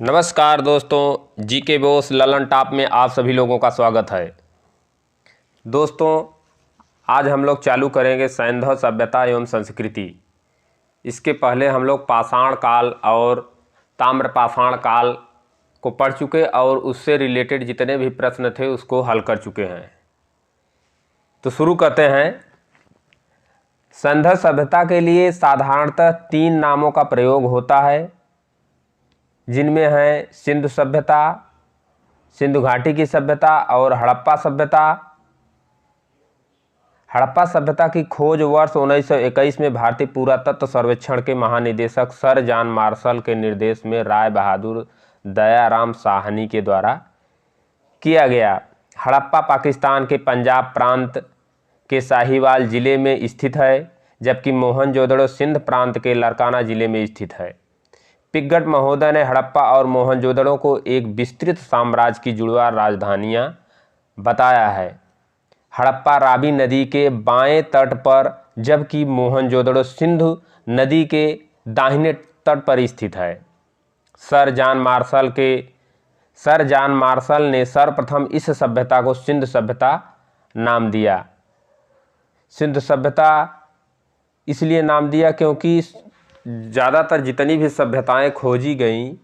नमस्कार दोस्तों, GK Bose Lalan top में आप सभी लोगों का स्वागत है। दोस्तों, आज हम लोग चालू करेंगे सैंधव सभ्यता एवं संस्कृति। इसके पहले हम लोग पाषाण काल और ताम्रपाषाण काल को पढ़ चुके और उससे रिलेटेड जितने भी प्रश्न थे उसको हल कर चुके हैं। तो शुरू करते हैं। सैंधव सभ्यता के लिए साधारणतः 3 नामों का प्रयोग होता है, जिनमें है सिंधु सभ्यता, सिंधु घाटी की सभ्यता और हड़प्पा सभ्यता। हड़प्पा सभ्यता की खोज वर्ष 1921 में भारतीय पुरातत्व सर्वेक्षण के महानिदेशक सर जॉन मार्शल के निर्देश में राय बहादुर दयाराम साहनी के द्वारा किया गया। हड़प्पा पाकिस्तान के पंजाब प्रांत के साहिवाल जिले में स्थित है, जबकि मोहनजोदड़ो सिंध प्रांत के लारकाना जिले में स्थित है। पिग्गट महोदय ने हड़प्पा और मोहनजोदड़ो को एक विस्तृत साम्राज्य की जुड़वा राजधानियां बताया है। हड़प्पा रावी नदी के बाएं तट पर, जबकि मोहनजोदड़ो सिंधु नदी के दाहिने तट पर स्थित है। सर जॉन मार्शल ने सर्वप्रथम इस सभ्यता को सिंध सभ्यता नाम दिया। सिंध सभ्यता इसलिए नाम दिया क्योंकि ज़्यादातर जितनी भी सभ्यताएं खोजी गईं,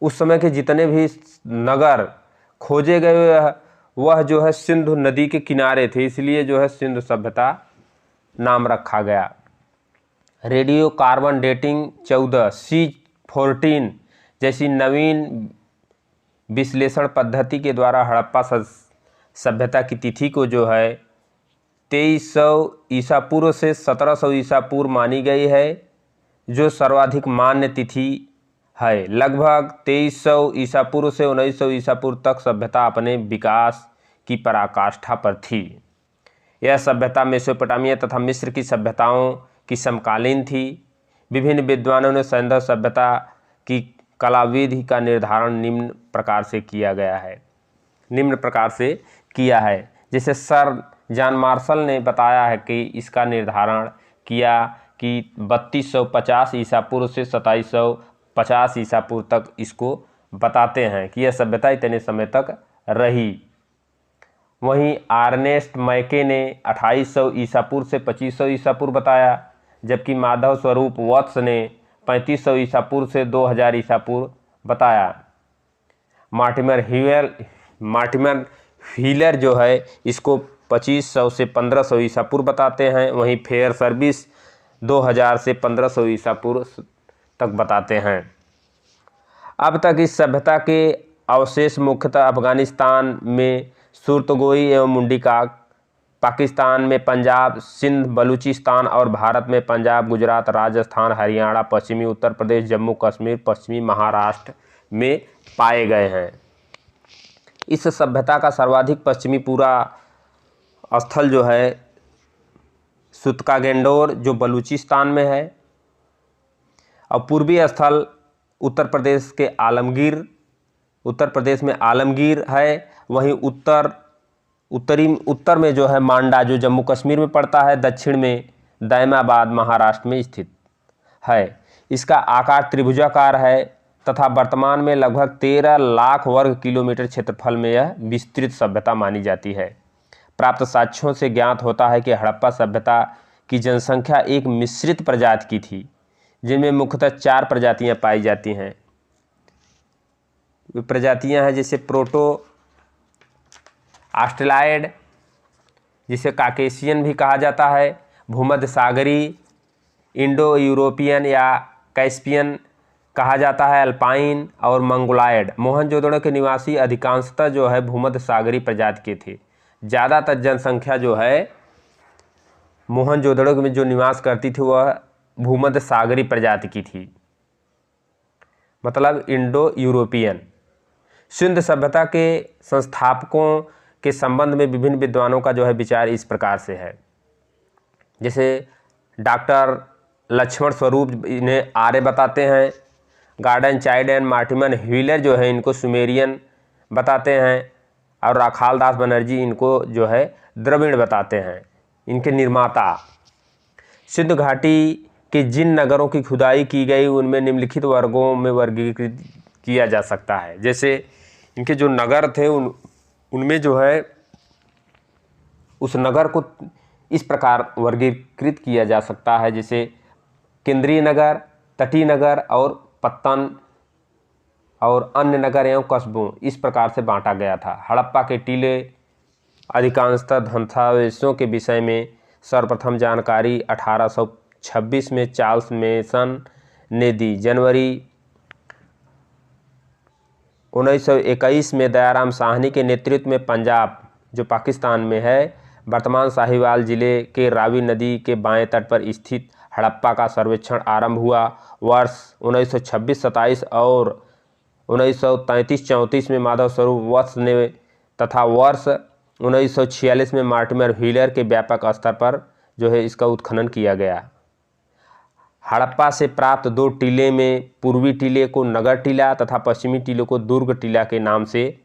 उस समय के जितने भी नगर खोजे गए वह जो है सिंधु नदी के किनारे थे, इसलिए जो है सिंधु सभ्यता नाम रखा गया। रेडियो कार्बन डेटिंग 14 C14 जैसी नवीन विश्लेषण पद्धति के द्वारा हड़प्पा सभ्यता की तिथि को जो है 2300 ईसा पूर्व से 1700 ईसा पूर्व मानी गई है, जो सर्वाधिक मान्य तिथि है। लगभग 2300 ईसा पूर्व से 1900 ईसा पूर्व तक सभ्यता अपने विकास की पराकाष्ठा पर थी। यह सभ्यता मेसोपोटामिया तथा मिस्र की सभ्यताओं की समकालीन थी। विभिन्न विद्वानों ने सैंधव सभ्यता की कला विधि का निर्धारण निम्न प्रकार से किया है। जैसे सर जॉन मार्शल ने बताया है कि इसका निर्धारण किया कि 3250 ईसा पूर्व से 2750 ईसा पूर्व तक इसको बताते हैं कि यह सभ्यता इतने समय तक रही। वहीं आर्नेस्ट मैके ने 2800 ईसा पूर्व से 2500 ईसा पूर्व बताया, जबकि माधव स्वरूप वत्स ने 3500 ईसा पूर्व से 2000 ईसा पूर्व बताया। मार्टिमर व्हीलर जो है इसको 2500 से 1500 ईसा पूर्व बताते हैं। वहीं फेयर सर्विस 2000 से 1500 ईसा पूर्व तक बताते हैं। अब तक इस सभ्यता के अवशेष मुख्यतः अफगानिस्तान में सुरतगोई एवं मुंडीकाक, पाकिस्तान में पंजाब, सिंध, बलूचिस्तान और भारत में पंजाब, गुजरात, राजस्थान, हरियाणा, पश्चिमी उत्तर प्रदेश, जम्मू कश्मीर, पश्चिमी महाराष्ट्र में पाए गए हैं। इस सभ्यता का सर्वाधिक पश्चिमी पूरा स्थल जो है सुतकागेंडोर जो बलूचिस्तान में है, और पूर्वी स्थल उत्तर प्रदेश में आलमगीर है। वहीं उत्तर में जो है मांडा जो जम्मू कश्मीर में पड़ता है, दक्षिण में दैमाबाद महाराष्ट्र में स्थित है। इसका आकार त्रिभुजाकार है तथा वर्तमान में लगभग 13 लाख वर्ग किलोमीटर क्षेत्रफल में यह विस्तृत सभ्यता मानी जाती है। प्राप्त साक्ष्यों से ज्ञात होता है कि हड़प्पा सभ्यता की जनसंख्या एक मिश्रित प्रजाति की थी, जिनमें मुख्यतः 4 प्रजातियां पाई जाती हैं। वे प्रजातियां हैं जैसे प्रोटो ऑस्ट्रेलॉयड, जिसे काकेशियन भी कहा जाता है, भूमध्य सागरी, इंडो यूरोपियन या कैस्पियन कहा जाता है, अल्पाइन और मंगोलॉयड। मोहनजोदड़ो के निवासी अधिकांशतः जो है भूमध्य सागरी प्रजाति के थे। ज़्यादातर जनसंख्या जो है मोहनजोदड़ो में जो निवास करती थी वह भूमध्य सागरी प्रजाति की थी, मतलब इंडो यूरोपियन। सिंध सभ्यता के संस्थापकों के संबंध में विभिन्न विद्वानों का जो है विचार इस प्रकार से है। जैसे डॉक्टर लक्ष्मण स्वरूप इन्हें आर्य बताते हैं, Gordon child and Mortimer wheeler जो है इनको सुमेरियन बताते हैं, और राखाल दास बनर्जी इनको जो है द्रविड़ बताते हैं, इनके निर्माता। सिंधु घाटी के जिन नगरों की खुदाई की गई उनमें निम्नलिखित वर्गों में वर्गीकृत किया जा सकता है। जैसे इनके जो नगर थे उनमें जो है उस नगर को इस प्रकार वर्गीकृत किया जा सकता है, जैसे केंद्रीय नगर, तटीय नगर और पत्तन और अन्य नगर एवं कस्बों, इस प्रकार से बांटा गया था। हड़प्पा के टीले अधिकांशतः ध्वंसावशेषों के विषय में सर्वप्रथम जानकारी 1826 में चार्ल्स मेसन ने दी। जनवरी 1921 में दयाराम साहनी के नेतृत्व में पंजाब, जो पाकिस्तान में है, वर्तमान साहिवाल जिले के रावी नदी के बाएं तट पर स्थित हड़प्पा का सर्वेक्षण आरंभ हुआ। वर्ष 1926-27 और 1933-34 में माधव स्वरूप वत्स ने तथा वर्ष 1946 में मार्टिमर व्हीलर के व्यापक स्तर पर जो है इसका उत्खनन किया गया। हड़प्पा से प्राप्त 2 टीले में पूर्वी टीले को नगर टीला तथा पश्चिमी टीले को दुर्ग टीला के नाम से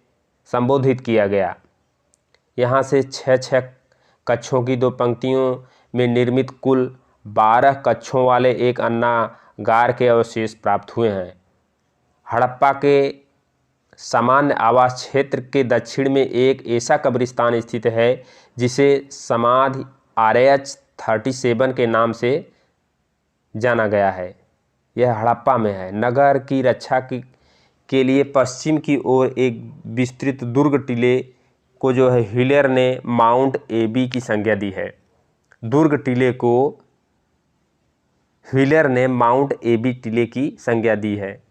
संबोधित किया गया। यहाँ से 6 कक्षों की 2 पंक्तियों में निर्मित कुल 12 कक्षों वाले एक अन्नागार के अवशेष प्राप्त हुए हैं। हड़प्पा के सामान्य आवास क्षेत्र के दक्षिण में एक ऐसा कब्रिस्तान स्थित है जिसे समाधि RH-37 के नाम से जाना गया है। यह हड़प्पा में है। नगर की रक्षा के लिए पश्चिम की ओर एक विस्तृत दुर्ग टीले को जो है व्हीलर ने माउंट एबी की संज्ञा दी है। दुर्ग टीले को व्हीलर ने माउंट एबी टीले की संज्ञा दी है।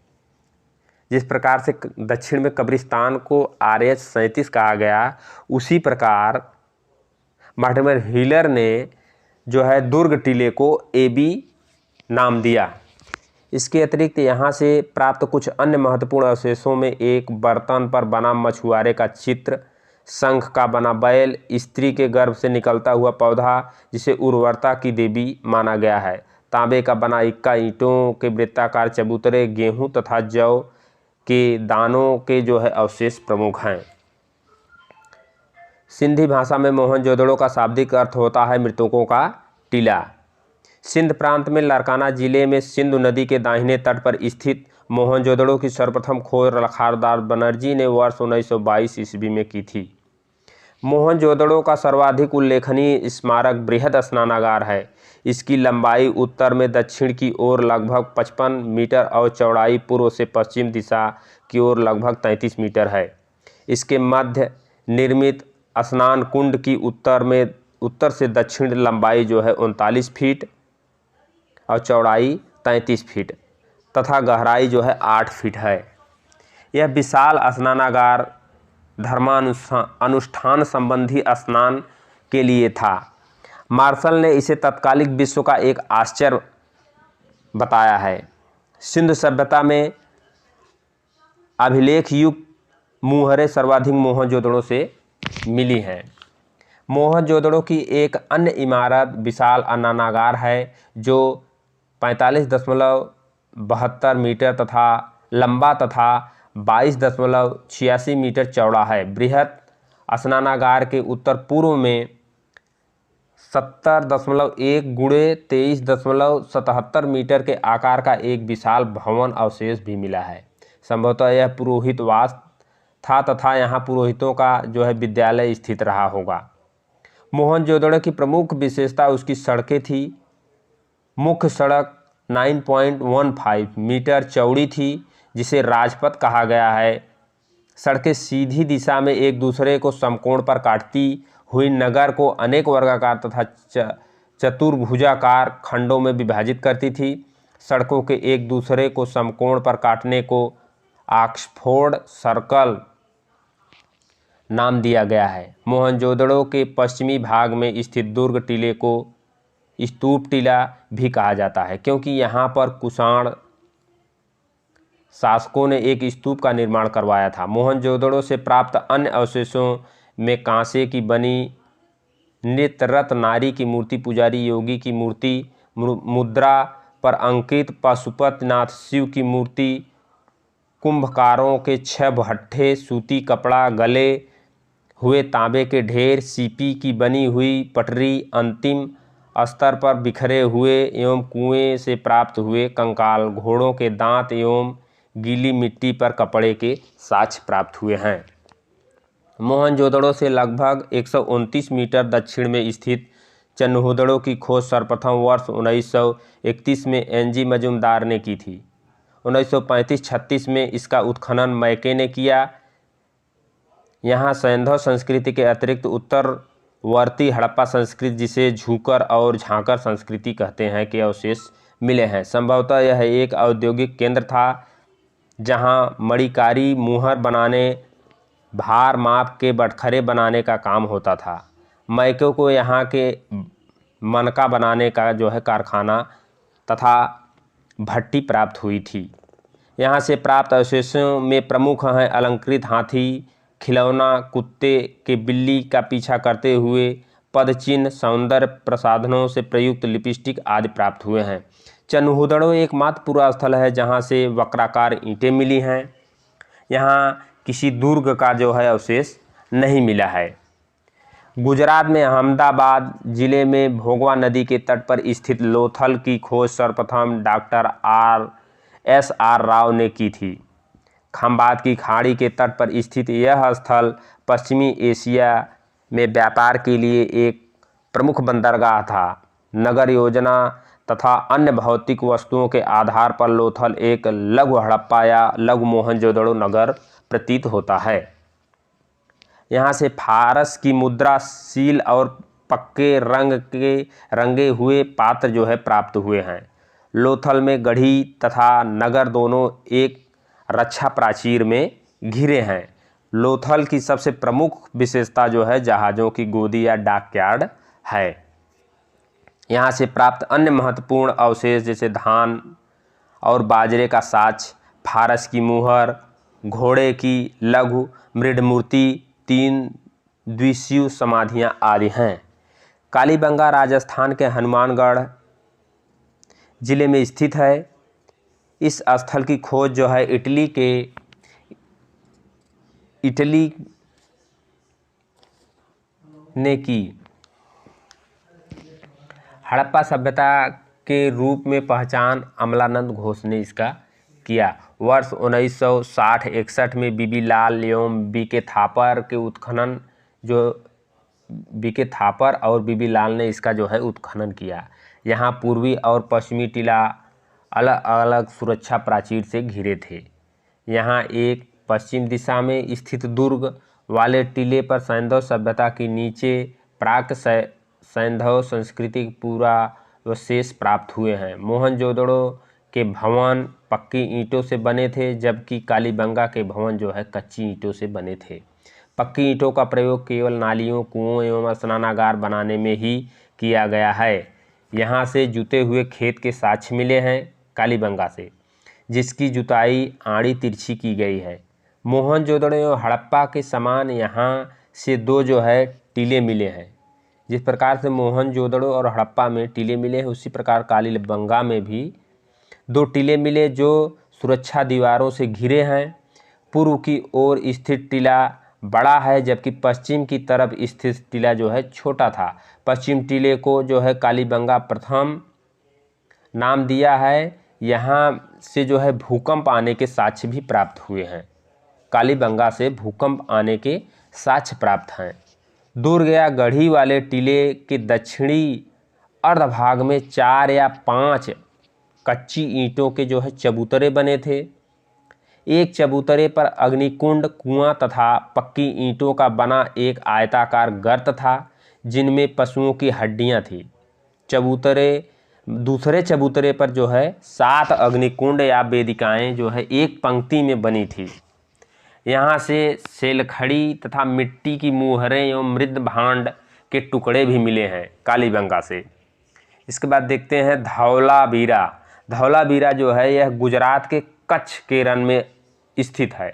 जिस प्रकार से दक्षिण में कब्रिस्तान को RH-37 कहा गया, उसी प्रकार मार्टिमर व्हीलर ने जो है दुर्ग टीले को एबी नाम दिया। इसके अतिरिक्त यहाँ से प्राप्त कुछ अन्य महत्वपूर्ण अवशेषों में एक बर्तन पर बना मछुआरे का चित्र, शंख का बना बैल, स्त्री के गर्भ से निकलता हुआ पौधा जिसे उर्वरता की देवी माना गया है, तांबे का बना इक्का, ईंटों के वृत्ताकार चबूतरे, गेहूं तथा जौ के दानों के जो है अवशेष प्रमुख हैं। सिंधी भाषा में मोहनजोदड़ो का शाब्दिक अर्थ होता है मृतकों का टीला। सिंध प्रांत में लारकाना जिले में सिंधु नदी के दाहिने तट पर स्थित मोहनजोदड़ो की सर्वप्रथम खोज लखारदास बनर्जी ने वर्ष 1922 ईस्वी में की थी। मोहनजोदड़ो का सर्वाधिक उल्लेखनीय स्मारक बृहद स्नानागार है। इसकी लंबाई उत्तर में दक्षिण की ओर लगभग 55 मीटर और चौड़ाई पूर्व से पश्चिम दिशा की ओर लगभग 33 मीटर है। इसके मध्य निर्मित स्नान कुंड की उत्तर से दक्षिण लंबाई जो है 39 फीट और चौड़ाई 33 फीट तथा गहराई जो है 8 फीट है। यह विशाल स्नानागार धर्मानुष्ठान संबंधी स्नान के लिए था। मार्शल ने इसे तत्कालिक विश्व का एक आश्चर्य बताया है। सिंधु सभ्यता में अभिलेख युक्त मुहरें सर्वाधिक मोहनजोदड़ो से मिली हैं। मोहनजोदड़ो की एक अन्य इमारत विशाल स्नानागार है जो 45.72 मीटर तथा लंबा तथा 22.86 मीटर चौड़ा है। बृहत स्नानागार के उत्तर पूर्व में 70.1 गुणे 23.77 मीटर के आकार का एक विशाल भवन अवशेष भी मिला है। संभवतः यह पुरोहितवास था तथा यहाँ पुरोहितों का जो है विद्यालय स्थित रहा होगा। मोहनजोदड़ो की प्रमुख विशेषता उसकी सड़कें थी। मुख्य सड़क 9.15 मीटर चौड़ी थी जिसे राजपथ कहा गया है। सड़कें सीधी दिशा में एक दूसरे को समकोण पर काटती हुई नगर को अनेक वर्गाकार तथा चतुर्भुजाकार खंडों में विभाजित करती थी। सड़कों के एक दूसरे को समकोण पर काटने को ऑक्सफोर्ड सर्कल नाम दिया गया है। मोहनजोदड़ो के पश्चिमी भाग में स्थित दुर्ग टीले को स्तूप टीला भी कहा जाता है क्योंकि यहाँ पर कुषाण शासकों ने एक स्तूप का निर्माण करवाया था। मोहनजोदड़ो से प्राप्त अन्य अवशेषों में कांसे की बनी नृत्यरत नारी की मूर्ति, पुजारी योगी की मूर्ति, मुद्रा पर अंकित पशुपतिनाथ शिव की मूर्ति, कुंभकारों के 6 भट्ठे, सूती कपड़ा, गले हुए तांबे के ढेर, सीपी की बनी हुई पटरी, अंतिम स्तर पर बिखरे हुए एवं कुएं से प्राप्त हुए कंकाल, घोड़ों के दांत एवं गीली मिट्टी पर कपड़े के साक्ष्य प्राप्त हुए हैं। मोहनजोदड़ो से लगभग 129 मीटर दक्षिण में स्थित चन्होदड़ो की खोज सर्वप्रथम वर्ष 1931 में एनजी मजूमदार ने की थी। 1935-36 में इसका उत्खनन मैके ने किया। यहाँ सैंधव संस्कृति के अतिरिक्त उत्तरवर्ती हड़प्पा संस्कृति, जिसे झूकर और झांकर संस्कृति कहते हैं, के अवशेष मिले हैं। संभवतः यह एक औद्योगिक केंद्र था जहाँ मणिकारी, मुहर बनाने, भार माप के बटखरे बनाने का काम होता था। मैके को यहाँ के मनका बनाने का कारखाना तथा भट्टी प्राप्त हुई थी। यहाँ से प्राप्त अवशेषों में प्रमुख हैं अलंकृत हाथी, खिलौना, कुत्ते के बिल्ली का पीछा करते हुए पदचिन्ह, सौंदर्य प्रसाधनों से प्रयुक्त लिपस्टिक आदि प्राप्त हुए हैं। चन्होदड़ो एकमात्र पूरा स्थल है जहाँ से वक्राकार ईंटें मिली हैं। यहाँ किसी दुर्ग का अवशेष नहीं मिला है। गुजरात में अहमदाबाद जिले में भोगवा नदी के तट पर स्थित लोथल की खोज सर्वप्रथम डॉक्टर SR राव ने की थी। खंबात की खाड़ी के तट पर स्थित यह स्थल पश्चिमी एशिया में व्यापार के लिए एक प्रमुख बंदरगाह था। नगर योजना तथा अन्य भौतिक वस्तुओं के आधार पर लोथल एक लघु हड़प्पा या लघु मोहनजोदड़ो नगर प्रतीत होता है। यहाँ से फारस की मुद्रा, सील और पक्के रंगे हुए पात्र प्राप्त हुए हैं। लोथल में गढ़ी तथा नगर दोनों एक रक्षा प्राचीर में घिरे हैं। लोथल की सबसे प्रमुख विशेषता जहाज़ों की गोदी या डॉकयार्ड है। यहाँ से प्राप्त अन्य महत्वपूर्ण अवशेष जैसे धान और बाजरे का साक्ष्य, फारस की मुहर, घोड़े की लघु मृड मूर्ति, 3 द्विशीय समाधियाँ आदि हैं। कालीबंगा राजस्थान के हनुमानगढ़ जिले में स्थित है। इस स्थल की खोज इटली ने की। हड़प्पा सभ्यता के रूप में पहचान अमलानंद घोष ने इसका किया। वर्ष 1960-61 में बीबी लाल एवं बीके थापर के उत्खनन बीके थापर और बीबी लाल ने इसका उत्खनन किया। यहाँ पूर्वी और पश्चिमी टीला अलग अलग सुरक्षा प्राचीर से घिरे थे। यहाँ एक पश्चिम दिशा में स्थित दुर्ग वाले टीले पर सैंधव सभ्यता के नीचे प्राक सैंधव संस्कृति के पूरा अवशेष प्राप्त हुए हैं। मोहनजोदड़ो के भवन पक्की ईंटों से बने थे, जबकि कालीबंगा के भवन कच्ची ईंटों से बने थे। पक्की ईंटों का प्रयोग केवल नालियों, कुओं एवं स्नानागार बनाने में ही किया गया है। यहाँ से जुते हुए खेत के साक्ष्य मिले हैं कालीबंगा से, जिसकी जुताई आड़ी तिरछी की गई है। मोहनजोदड़ो एवं हड़प्पा के समान यहाँ से 2 टीले मिले हैं। जिस प्रकार से मोहनजोदड़ो और हड़प्पा में टीले मिले हैं, उसी प्रकार कालीबंगा में भी 2 टीले मिले जो सुरक्षा दीवारों से घिरे हैं। पूर्व की ओर स्थित टीला बड़ा है, जबकि पश्चिम की तरफ स्थित टीला छोटा था। पश्चिम टीले को कालीबंगा प्रथम नाम दिया है। यहाँ से भूकंप आने के साक्ष्य भी प्राप्त हुए हैं। कालीबंगा से भूकंप आने के साक्ष्य प्राप्त हैं। दुर्ग या गढ़ी वाले टीले के दक्षिणी अर्धभाग में 4 या 5 कच्ची ईंटों के चबूतरे बने थे। एक चबूतरे पर अग्निकुंड, कुआं तथा पक्की ईंटों का बना एक आयताकार गर्त था, जिनमें पशुओं की हड्डियां थी। दूसरे चबूतरे पर 7 अग्निकुंड या वेदिकाएं एक पंक्ति में बनी थी। यहाँ से सेलखड़ी तथा मिट्टी की मुहरें एवं मृद भांड के टुकड़े भी मिले हैं कालीबंगा से। इसके बाद देखते हैं धौलावीरा। धौलावीरा यह गुजरात के कच्छ के रण में स्थित है।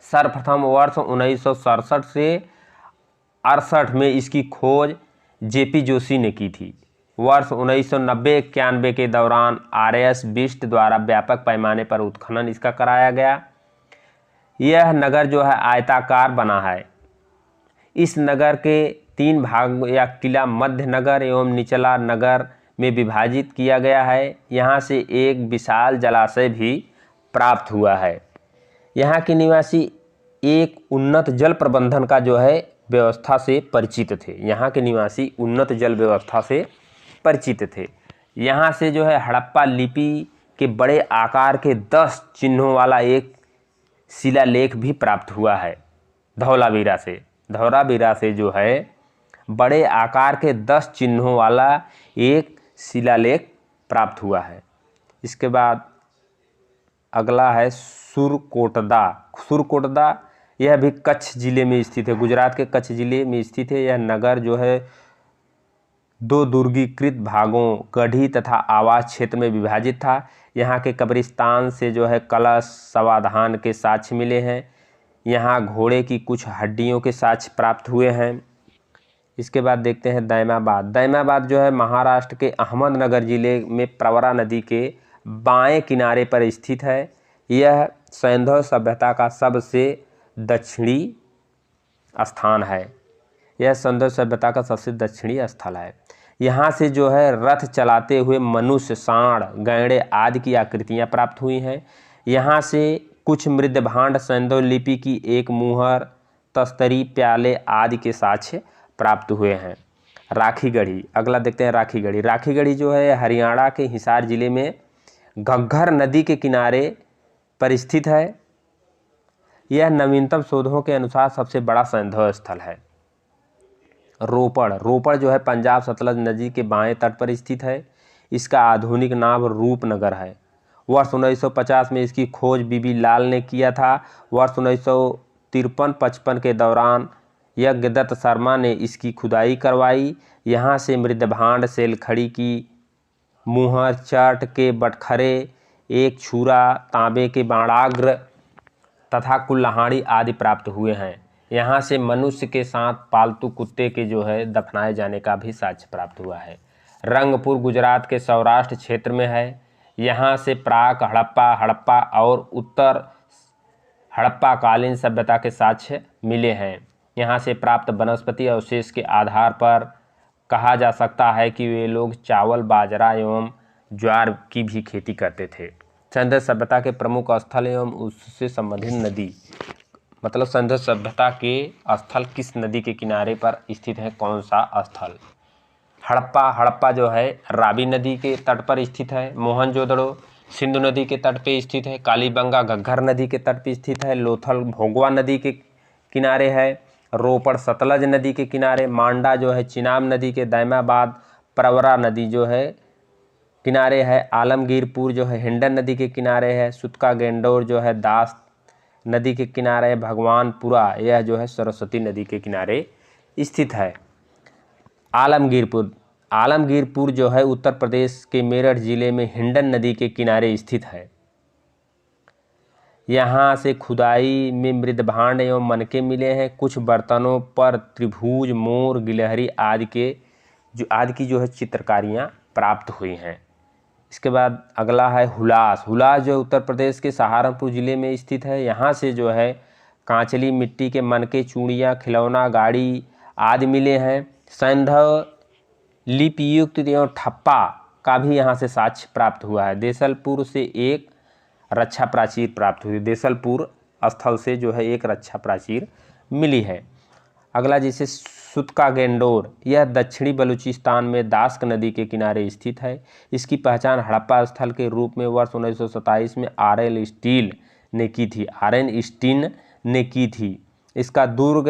सर्वप्रथम वर्ष 1967 से 68 में इसकी खोज JP जोशी ने की थी। वर्ष 1990-91 के दौरान RS बिष्ट द्वारा व्यापक पैमाने पर उत्खनन इसका कराया गया। यह नगर आयताकार बना है। इस नगर के 3 भाग या किला मध्य नगर एवं निचला नगर में विभाजित किया गया है। यहाँ से एक विशाल जलाशय भी प्राप्त हुआ है। यहाँ के निवासी एक उन्नत जल प्रबंधन का जो है व्यवस्था से परिचित थे। यहाँ के निवासी उन्नत जल व्यवस्था से परिचित थे। यहाँ से जो है हड़प्पा लिपि के बड़े आकार के 10 चिन्हों वाला एक शिलालेख भी प्राप्त हुआ है धौलावीरा से। धौलावीरा से जो है बड़े आकार के 10 चिन्हों वाला एक शिलालेख प्राप्त हुआ है। इसके बाद अगला है सुरकोटदा। सुरकोटदा यह भी कच्छ जिले में स्थित है, गुजरात के कच्छ जिले में स्थित है। यह नगर जो है 2 दुर्गीकृत भागों गढ़ी तथा आवास क्षेत्र में विभाजित था। यहाँ के कब्रिस्तान से जो है कलश समाधान के साक्ष्य मिले हैं। यहाँ घोड़े की कुछ हड्डियों के साक्ष्य प्राप्त हुए हैं। इसके बाद देखते हैं दैमाबाद। दैमाबाद जो है महाराष्ट्र के अहमदनगर जिले में प्रवरा नदी के बाएं किनारे पर स्थित है। यह सैंधव सभ्यता का सबसे दक्षिणी स्थान है। यह सैंधव सभ्यता का सबसे दक्षिणी स्थल है। यहाँ से जो है रथ चलाते हुए मनुष्य, सांड, गैंडे आदि की आकृतियाँ प्राप्त हुई हैं। यहाँ से कुछ मृदभांड, सैंधव लिपि की एक मुहर, तस्तरी, प्याले आदि के साक्ष्य प्राप्त हुए हैं। राखीगढ़ी, अगला देखते हैं राखीगढ़ी। राखीगढ़ी जो है हरियाणा के हिसार जिले में घग्घर नदी के किनारे पर स्थित है। यह नवीनतम शोधों के अनुसार सबसे बड़ा सैंधव स्थल है। रोपड़ जो है पंजाब सतलज नदी के बाएं तट पर स्थित है। इसका आधुनिक नाम रूपनगर है। वर्ष 1950 में इसकी खोज बीबी लाल ने किया था। वर्ष 1953-55 के दौरान यज्ञदत्त शर्मा ने इसकी खुदाई करवाई। यहाँ से मृदभांड, सेलखड़ी की मुहर, चट के बटखरे, एक छुरा, तांबे के बाणाग्र तथा कुल्हाड़ी आदि प्राप्त हुए हैं। यहाँ से मनुष्य के साथ पालतू कुत्ते के जो है दफनाए जाने का भी साक्ष्य प्राप्त हुआ है। रंगपुर गुजरात के सौराष्ट्र क्षेत्र में है। यहाँ से प्राक हड़प्पा और उत्तर हड़प्पा कालीन सभ्यता के साक्ष्य मिले हैं। यहाँ से प्राप्त वनस्पति अवशेष के आधार पर कहा जा सकता है कि वे लोग चावल, बाजरा एवं ज्वार की भी खेती करते थे। सैंधव सभ्यता के प्रमुख स्थल एवं उससे संबंधित नदी, मतलब सैंधव सभ्यता के स्थल किस नदी के किनारे पर स्थित है, कौन सा स्थल? हड़प्पा जो है रावी नदी के तट पर स्थित है। मोहनजोदड़ो सिंधु नदी के तट पे स्थित है। कालीबंगा घग्घर नदी के तट पे स्थित है। लोथल भोगवा नदी के किनारे है। रोपड़ सतलज नदी के किनारे। मांडा जो है चिनाब नदी के। दैमाबाद प्रवरा नदी जो है किनारे है। आलमगीरपुर जो है हिंडन नदी के किनारे है। सुतका गेंडोर जो है दास नदी के किनारे है। भगवानपुरा यह जो है सरस्वती नदी के किनारे स्थित है। आलमगीरपुर जो है उत्तर प्रदेश के मेरठ जिले में हिंडन नदी के किनारे स्थित है। यहाँ से खुदाई में मृदभांड एवं मनके मिले हैं। कुछ बर्तनों पर त्रिभुज, मोर, गिलहरी आदि की जो है चित्रकारियाँ प्राप्त हुई हैं। इसके बाद अगला है हुलास जो उत्तर प्रदेश के सहारनपुर जिले में स्थित है। यहाँ से जो है कांचली मिट्टी के मनके, चूड़ियाँ, खिलौना, गाड़ी आदि मिले हैं। सैंधव लिपियुक्त एवं ठप्पा का भी यहाँ से साक्ष्य प्राप्त हुआ है। देसलपुर से एक रक्षा प्राचीर प्राप्त हुई। देसलपुर स्थल से जो है एक रक्षा प्राचीर मिली है। अगला जैसे सुतका गेंडोर, यह दक्षिणी बलूचिस्तान में दास्क नदी के किनारे स्थित है। इसकी पहचान हड़प्पा स्थल के रूप में वर्ष 1927 में आरएन स्टीन ने की थी। इसका दुर्ग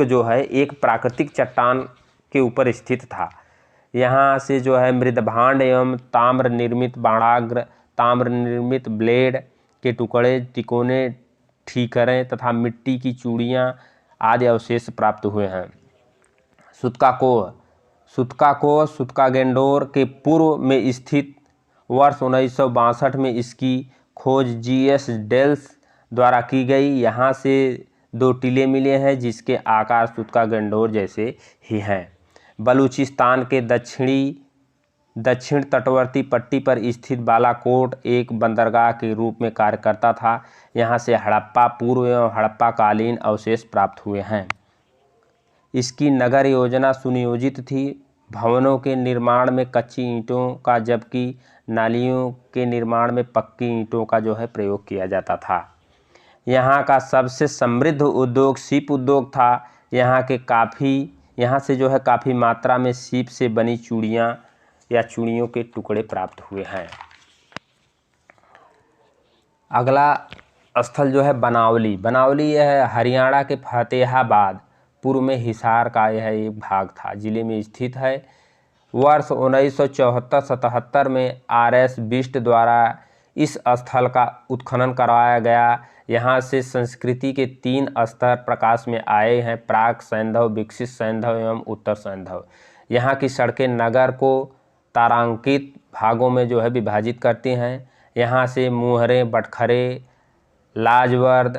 जो है एक प्राकृतिक चट्टान के ऊपर स्थित था। यहाँ से जो है मृदभांड एवं ताम्र निर्मित बाणाग्र, ताम्र निर्मित ब्लेड के टुकड़े, तिकोने, ठीकरें तथा मिट्टी की चूड़ियाँ आदि अवशेष प्राप्त हुए हैं। सुतका गेंडोर के पूर्व में स्थित। वर्ष 1962 में इसकी खोज जीएस डेल्स द्वारा की गई। यहाँ से 2 टीले मिले हैं जिसके आकार सुतका गेंडोर जैसे ही हैं। बलूचिस्तान के दक्षिण तटवर्ती पट्टी पर स्थित बालाकोट एक बंदरगाह के रूप में कार्य करता था। यहाँ से हड़प्पा पूर्व एवं हड़प्पा कालीन अवशेष प्राप्त हुए हैं। इसकी नगर योजना सुनियोजित थी। भवनों के निर्माण में कच्ची ईंटों का, जबकि नालियों के निर्माण में पक्की ईंटों का जो है प्रयोग किया जाता था। यहाँ का सबसे समृद्ध उद्योग सीप उद्योग था। यहाँ से जो है काफ़ी मात्रा में सीप से बनी चूड़ियाँ या चूड़ियों के टुकड़े प्राप्त हुए हैं। अगला स्थल जो है बनावली। बनावली यह हरियाणा के फतेहाबाद पूर्व में हिसार का यह एक भाग था, जिले में स्थित है। वर्ष 1974-77 में RS बिष्ट द्वारा इस स्थल का उत्खनन करवाया गया। यहाँ से संस्कृति के 3 स्तर प्रकाश में आए हैं: प्राक सैंधव, विकसित सैंधव एवं उत्तर सैंधव। यहाँ की सड़कें नगर को तारांकित भागों में जो है विभाजित करती हैं। यहाँ से मुहरे, बटखरे, लाजवर्द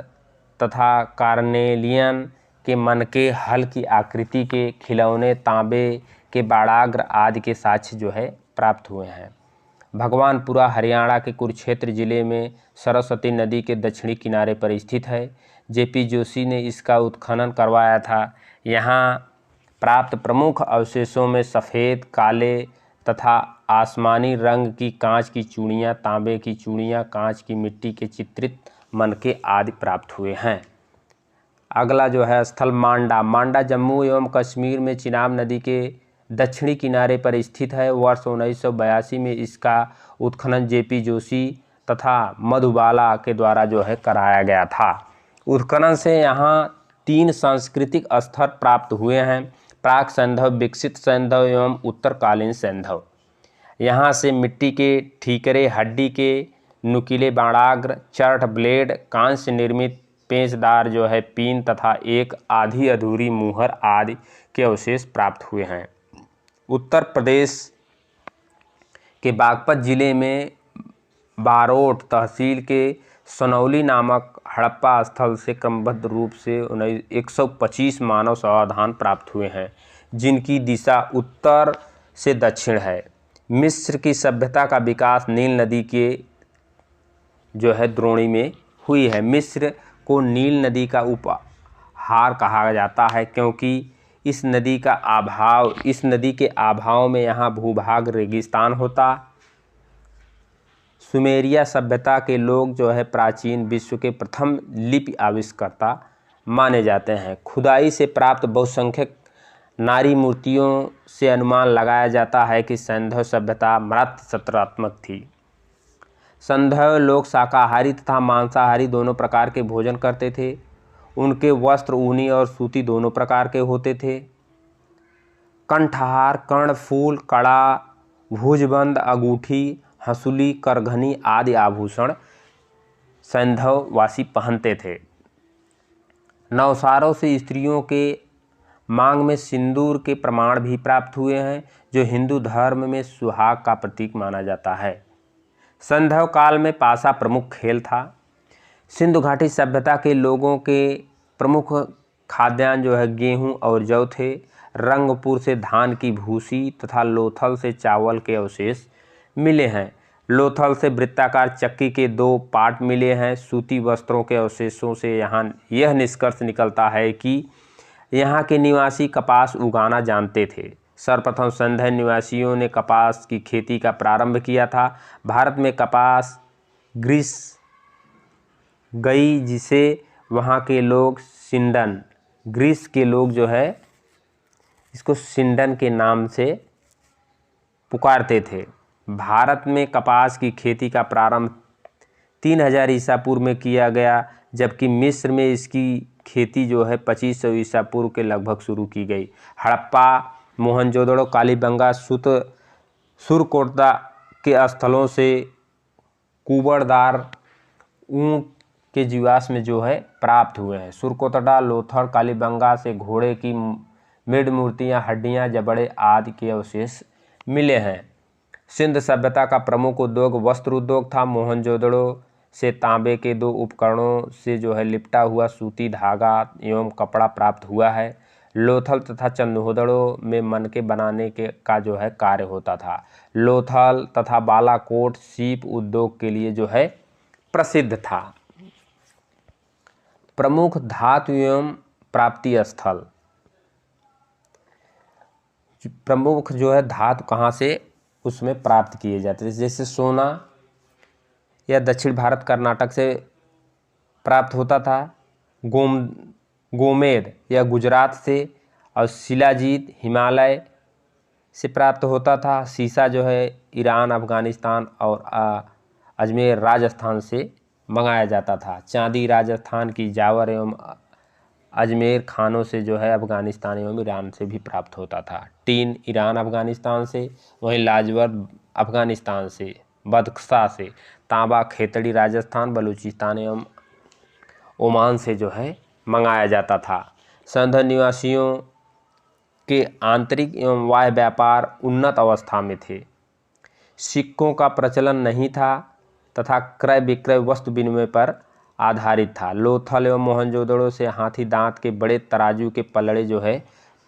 तथा कार्नेलियन के मनके, हल की आकृति के खिलौने, तांबे के बाड़ाग्र आदि के साक्ष्य जो है प्राप्त हुए हैं। भगवानपुरा हरियाणा के कुरुक्षेत्र जिले में सरस्वती नदी के दक्षिणी किनारे पर स्थित है। JP जोशी ने इसका उत्खनन करवाया था। यहाँ प्राप्त प्रमुख अवशेषों में सफ़ेद, काले तथा आसमानी रंग की कांच की चूड़ियाँ, तांबे की चूड़ियाँ, कांच की मिट्टी के चित्रित मनके आदि प्राप्त हुए हैं। अगला जो है स्थल मांडा। मांडा जम्मू एवं कश्मीर में चिनाब नदी के दक्षिणी किनारे पर स्थित है। वर्ष 1982 में इसका उत्खनन JP जोशी तथा मधुबाला के द्वारा जो है कराया गया था। उत्खनन से यहाँ 3 सांस्कृतिक स्तर प्राप्त हुए हैं: प्राक सैंधव, विकसित सैंधव एवं उत्तरकालीन सैंधव। यहाँ से मिट्टी के ठीकरे, हड्डी के नुकीले बाड़ाग्र, चर्ट ब्लेड, कांस्य निर्मित पेंचदार जो है पीन तथा एक आधी अधूरी मुहर आदि के अवशेष प्राप्त हुए हैं। उत्तर प्रदेश के बागपत जिले में बारोट तहसील के सनौली नामक हड़प्पा स्थल से क्रमबद्ध रूप से 125 मानव समाधान प्राप्त हुए हैं, जिनकी दिशा उत्तर से दक्षिण है। मिस्र की सभ्यता का विकास नील नदी के जो है द्रोणी में हुई है। मिस्र को नील नदी का उपहार कहा जाता है, क्योंकि इस नदी के अभाव में यहाँ भूभाग रेगिस्तान होता। सुमेरिया सभ्यता के लोग जो है प्राचीन विश्व के प्रथम लिपि आविष्कर्ता माने जाते हैं। खुदाई से प्राप्त बहुसंख्यक नारी मूर्तियों से अनुमान लगाया जाता है कि सैंधव सभ्यता मृत सत्रात्मक थी। सैंधव लोग शाकाहारी तथा मांसाहारी दोनों प्रकार के भोजन करते थे। उनके वस्त्र ऊनी और सूती दोनों प्रकार के होते थे। कंठहार, कर्णफूल, कड़ा, भुजबंद, अंगूठी, हंसुली, करघनी आदि आभूषण सैंधव वासी पहनते थे। नवसारों से स्त्रियों के मांग में सिंदूर के प्रमाण भी प्राप्त हुए हैं, जो हिंदू धर्म में सुहाग का प्रतीक माना जाता है। सैंधव काल में पासा प्रमुख खेल था। सिंधु घाटी सभ्यता के लोगों के प्रमुख खाद्यान्न जो है गेहूं और जौ थे। रंगपुर से धान की भूसी तथा लोथल से चावल के अवशेष मिले हैं। लोथल से वृत्ताकार चक्की के 2 पाट मिले हैं। सूती वस्त्रों के अवशेषों से यहाँ यह निष्कर्ष निकलता है कि यहाँ के निवासी कपास उगाना जानते थे। सर्वप्रथम सैंधव निवासियों ने कपास की खेती का प्रारंभ किया था। भारत में कपास ग्रीस गई, जिसे वहाँ के लोग सिंडन, ग्रीस के लोग जो है इसको सिंडन के नाम से पुकारते थे। भारत में कपास की खेती का प्रारंभ 3000 ईसा पूर्व में किया गया, जबकि मिस्र में इसकी खेती जो है 2500 ईसा पूर्व के लगभग शुरू की गई। हड़प्पा, मोहनजोदड़ो, कालीबंगा, सुरकोटदा के स्थलों से कुबड़दार ऊंट के जीवाश्म जो है प्राप्त हुए हैं। सुरकोटड़ा, लोथल, कालीबंगा से घोड़े की मृद मूर्तियाँ, हड्डियाँ, जबड़े आदि के अवशेष मिले हैं। सिंध सभ्यता का प्रमुख उद्योग वस्त्र उद्योग था। मोहनजोदड़ो से तांबे के 2 उपकरणों से जो है लिपटा हुआ सूती धागा एवं कपड़ा प्राप्त हुआ है। लोथल तथा चंदोदड़ो में मनके बनाने का जो है कार्य होता था। लोथल तथा बालाकोट सीप उद्योग के लिए जो है प्रसिद्ध था। प्रमुख धातु एवं प्राप्ति स्थल। प्रमुख जो है धातु कहाँ से उसमें प्राप्त किए जाते थे, जैसे सोना या दक्षिण भारत कर्नाटक से प्राप्त होता था, गोमेद या गुजरात से, और शिलाजीत हिमालय से प्राप्त होता था। सीसा जो है ईरान, अफ़गानिस्तान और अजमेर राजस्थान से मंगाया जाता था। चांदी राजस्थान की जावर एवं अजमेर खानों से जो है अफ़गानिस्तान एवं ईरान से भी प्राप्त होता था। टीन ईरान अफ़गानिस्तान से, वहीं लाजवर अफ़गानिस्तान से, बदख्शा से। तांबा खेतड़ी राजस्थान, बलूचिस्तान एवं ओमान से जो है मंगाया जाता था। संध निवासियों के आंतरिक एवं बाह्य व्यापार उन्नत अवस्था में थे। सिक्कों का प्रचलन नहीं था तथा क्रय विक्रय वस्तु विनिमय पर आधारित था। लोथल एवं मोहनजोदड़ो से हाथी दांत के बड़े तराजू के पलड़े जो है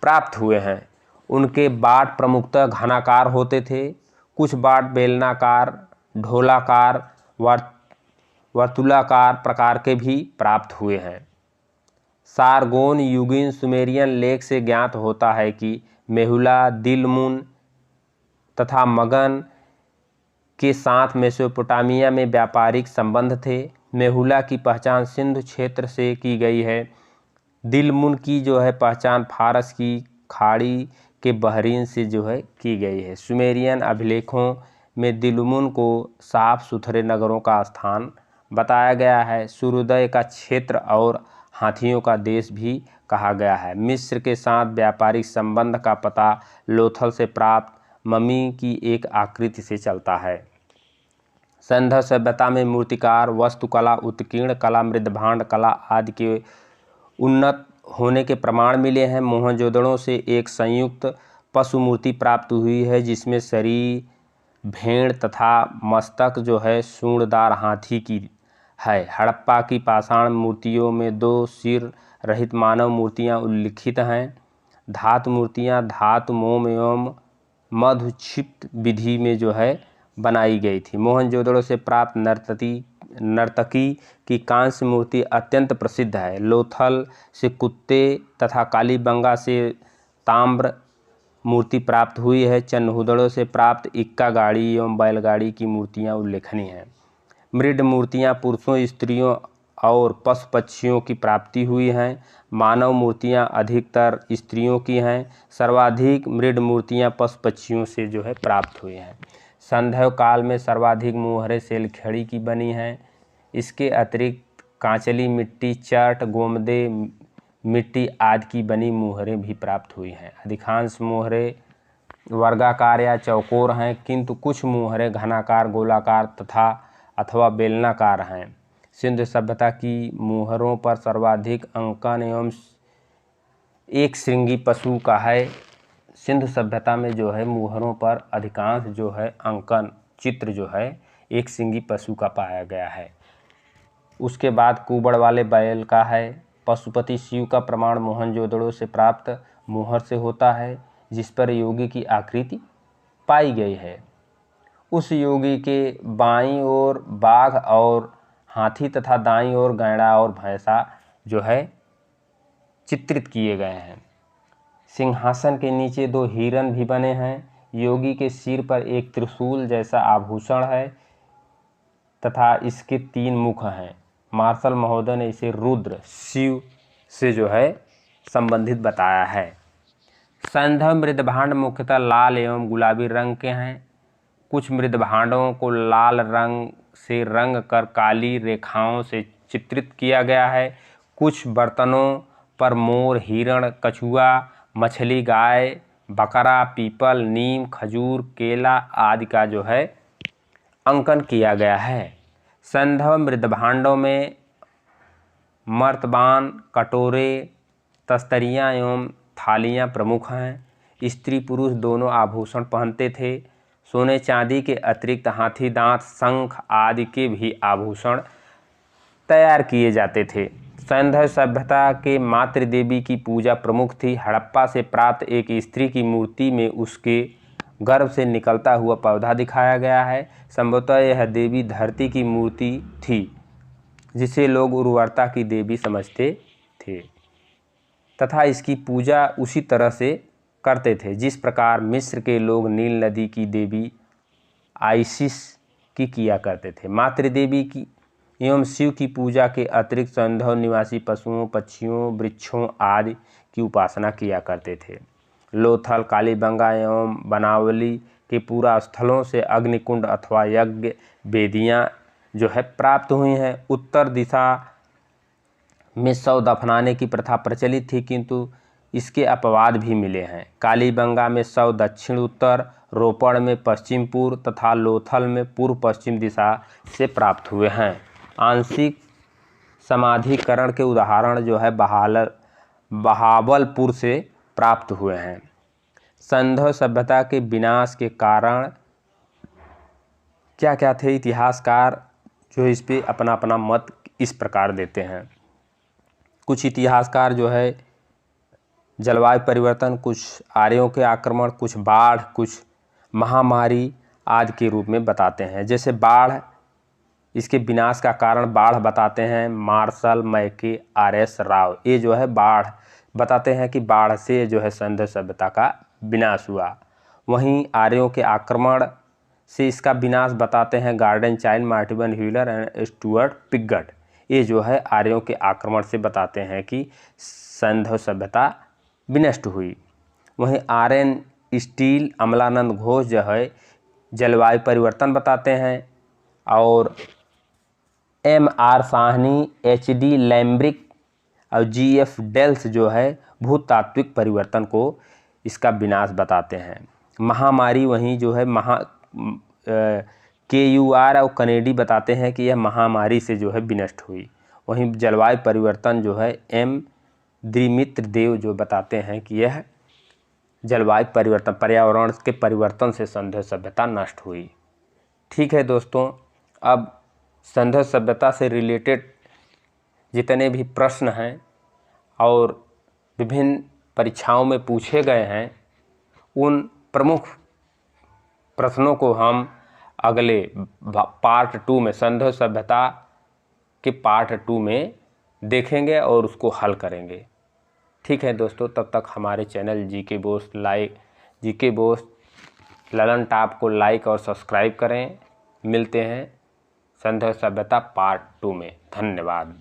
प्राप्त हुए हैं। उनके बाट प्रमुखतः घनाकार होते थे। कुछ बाट बेलनाकार, ढोलाकार, वर्तुलाकार प्रकार के भी प्राप्त हुए हैं। सारगोन युगीन सुमेरियन लेख से ज्ञात होता है कि मेहुला, दिलमुन तथा मगन के साथ मेसोपोटामिया में व्यापारिक संबंध थे। मेहुला की पहचान सिंधु क्षेत्र से की गई है। दिलमुन की जो है पहचान फारस की खाड़ी के बहरीन से जो है की गई है। सुमेरियन अभिलेखों में दिलमुन को साफ सुथरे नगरों का स्थान बताया गया है। सूर्योदय का क्षेत्र और हाथियों का देश भी कहा गया है। मिस्र के साथ व्यापारिक संबंध का पता लोथल से प्राप्त मम्मी की एक आकृति से चलता है। सिंध सभ्यता में मूर्तिकार, वास्तुकला, उत्कीर्ण कला, मृदभांड कला आदि के उन्नत होने के प्रमाण मिले हैं। मोहनजोदड़ो से एक संयुक्त पशु मूर्ति प्राप्त हुई है जिसमें शरीर भेड़ तथा मस्तक जो है सूंडदार हाथी की है। हड़प्पा की पाषाण मूर्तियों में 2 सिर रहित मानव मूर्तियां उल्लिखित हैं। धातु मूर्तियां धातु, मोम एवं मधुक्षिप्त विधि में जो है बनाई गई थी। मोहनजोदड़ो से प्राप्त नर्तकी की कांस्य मूर्ति अत्यंत प्रसिद्ध है। लोथल से कुत्ते तथा कालीबंगा से ताम्र मूर्ति प्राप्त हुई है। चन्हुदड़ो से प्राप्त इक्का गाड़ी एवं बैलगाड़ी की मूर्तियां उल्लेखनीय हैं। मृड मूर्तियां पुरुषों, स्त्रियों और पशु पक्षियों की प्राप्ति हुई हैं। मानव मूर्तियां अधिकतर स्त्रियों की हैं। सर्वाधिक मृड मूर्तियां पशु पक्षियों से जो है प्राप्त हुई हैं। संध्या काल में सर्वाधिक मुहरें सेलखेड़ी की बनी हैं। इसके अतिरिक्त कांचली मिट्टी, चट, गोमदे मिट्टी आदि की बनी मुहरें भी प्राप्त हुई हैं। अधिकांश मुहरें वर्गाकार या चौकोर हैं, किंतु कुछ मुहरें घनाकार, गोलाकार तथा अथवा बेलनाकार हैं। सिंधु सभ्यता की मुहरों पर सर्वाधिक अंकन एवं एक श्रृंगी पशु का है। सिंधु सभ्यता में जो है मुहरों पर अधिकांश जो है अंकन चित्र जो है एक श्रृंगी पशु का पाया गया है। उसके बाद कुबड़ वाले बैल का है। पशुपति शिव का प्रमाण मोहनजोदड़ो से प्राप्त मुहर से होता है जिस पर योगी की आकृति पाई गई है। उस योगी के बाईं ओर बाघ और हाथी तथा दाईं ओर गैंडा और भैंसा जो है चित्रित किए गए हैं। सिंहासन के नीचे 2 हिरन भी बने हैं। योगी के सिर पर एक त्रिशूल जैसा आभूषण है तथा इसके 3 मुख हैं। मार्शल महोदय ने इसे रुद्र, शिव से जो है संबंधित बताया है। संधव मृदभांड मुख्यतः लाल एवं गुलाबी रंग के हैं। कुछ मृदभांडों को लाल रंग से रंग कर काली रेखाओं से चित्रित किया गया है। कुछ बर्तनों पर मोर, हिरण, कछुआ, मछली, गाय, बकरा, पीपल, नीम, खजूर, केला आदि का जो है अंकन किया गया है। संधव मृदभांडों में मर्तबान, कटोरे, तस्तरियाँ एवं थालियाँ प्रमुख हैं। स्त्री पुरुष दोनों आभूषण पहनते थे। सोने चांदी के अतिरिक्त हाथी दांत, शंख आदि के भी आभूषण तैयार किए जाते थे। सिंधु सभ्यता के मातृदेवी की पूजा प्रमुख थी। हड़प्पा से प्राप्त एक स्त्री की मूर्ति में उसके गर्भ से निकलता हुआ पौधा दिखाया गया है। संभवतः यह देवी धरती की मूर्ति थी जिसे लोग उर्वरता की देवी समझते थे तथा इसकी पूजा उसी तरह से करते थे। जिस प्रकार मिस्र के लोग नील नदी की देवी आइसिस की किया करते थे। मातृदेवी की एवं शिव की पूजा के अतिरिक्त संधव निवासी पशुओं, पक्षियों, वृक्षों आदि की उपासना किया करते थे। लोथल, कालीबंगा एवं बनावली के पूरा स्थलों से अग्निकुंड अथवा यज्ञ वेदियाँ जो है प्राप्त हुई हैं। उत्तर दिशा में शव दफनाने की प्रथा प्रचलित थी, किंतु इसके अपवाद भी मिले हैं। कालीबंगा में शव दक्षिण उत्तर, रोपड़ में पश्चिम पूर्व तथा लोथल में पूर्व पश्चिम दिशा से प्राप्त हुए हैं। आंशिक समाधिकरण के उदाहरण जो है बहावलपुर से प्राप्त हुए हैं। संधव सभ्यता के विनाश के कारण क्या क्या थे, इतिहासकार जो इस पे अपना अपना मत इस प्रकार देते हैं। कुछ इतिहासकार जो है जलवायु परिवर्तन, कुछ आर्यों के आक्रमण, कुछ बाढ़, कुछ महामारी आदि के रूप में बताते हैं। जैसे बाढ़, इसके विनाश का कारण बाढ़ बताते हैं मार्शल मैकी, आर.एस. राव। ये जो है बाढ़ बताते हैं कि बाढ़ से जो है संधव सभ्यता का विनाश हुआ। वहीं आर्यों के आक्रमण से इसका विनाश बताते हैं Gordon Childe, Mortimer Wheeler and Stuart Piggott. ये जो है आर्यों के आक्रमण से बताते हैं कि संधव सभ्यता विनष्ट हुई। वहीं आर.एन. स्टील, अमलानंद घोष जो है जलवायु परिवर्तन बताते हैं, और M.R. साहनी, H.D. लैम्ब्रिक और G.F. डेल्स जो है भूतात्विक परिवर्तन को इसका विनाश बताते हैं। महामारी वहीं जो है KUR और कनेडी बताते हैं कि यह महामारी से जो है विनष्ट हुई। वहीं जलवायु परिवर्तन जो है M. द्विमित्र देव जो बताते हैं कि यह जलवायु परिवर्तन, पर्यावरण के परिवर्तन से संधव सभ्यता नष्ट हुई। ठीक है दोस्तों, अब संधव सभ्यता से रिलेटेड जितने भी प्रश्न हैं और विभिन्न परीक्षाओं में पूछे गए हैं, उन प्रमुख प्रश्नों को हम अगले पार्ट 2 में, संधव सभ्यता के पार्ट 2 में देखेंगे और उसको हल करेंगे। ठीक है दोस्तों, तब तक हमारे channel GK Bose Lalan top को लाइक और सब्सक्राइब करें। मिलते हैं संधव सभ्यता पार्ट 2 में। धन्यवाद।